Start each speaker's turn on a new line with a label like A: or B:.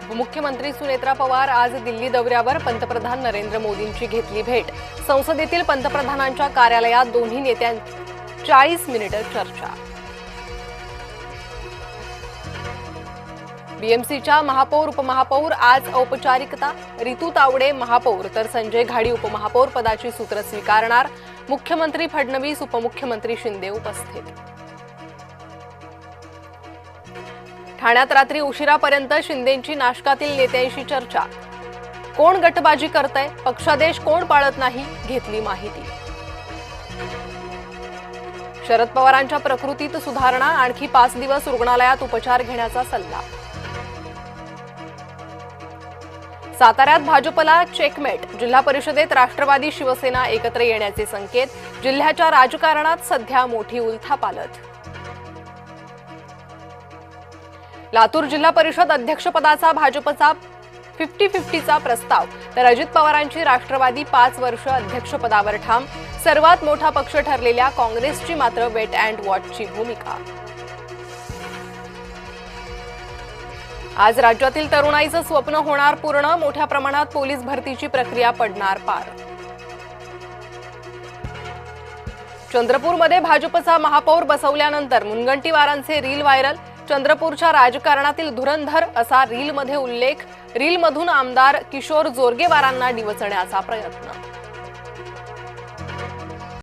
A: मुख्यमंत्री सुनेत्रा पवार आज दिल्ली दौऱ्यावर पंतप्रधान नरेंद्र मोदींची घेतली भेट। संसदेतील पंतप्रधानांच्या कार्यालयात दोन्ही नेत्यांची 40 मिनिटे चर्चा। बीएमसीच्या महापौर उपमहापौर आज औपचारिकता। रितू तावडे महापौर तर संजय घाडी उपमहापौर पदाची सूत्र स्वीकारणार। मुख्यमंत्री फडणवीस उपमुख्यमंत्री शिंदे उपस्थित। ठाण्यात रात्री उशिरापर्यंत शिंदेंची नाशकातील नेत्यांशी चर्चा। कोण गटबाजी करतय, पक्षादेश कोण पाळत नाही, घेतली माहिती। शरद पवारांच्या प्रकृतीत सुधारणा, आणखी 5 दिवस रुग्णालयात उपचार घेण्याचा सल्ला। साताऱ्यात भाजपला चेकमेट, जिल्हा परिषदेत राष्ट्रवादी शिवसेना एकत्र येण्याचे संकेत। जिल्ह्याच्या राजकारणात सध्या मोठी उलथापालथ। लातूर जिल्हा परिषद अध्यक्षपदाचा भाजपचा 50-50चा प्रस्ताव, तर अजित पवारांची राष्ट्रवादी 5 वर्ष अध्यक्षपदावर ठाम। सर्वात मोठा पक्ष ठरलेल्या काँग्रेसची मात्र वेट अँड वॉचची भूमिका। आज राज्यातील तरुणाईचं स्वप्न होणार पूर्ण, मोठ्या प्रमाणात पोलीस भरतीची प्रक्रिया पडणार पार। चंद्रपूरमध्ये भाजपचा महापौर बसवल्यानंतर मुनगंटीवारांचे रील व्हायरल। चंद्रपूरच्या राजकारणातील धुरंधर असा रीलमध्ये उल्लेख। रीलमधून आमदार किशोर जोरगेवारांना डिवचण्याचा प्रयत्न।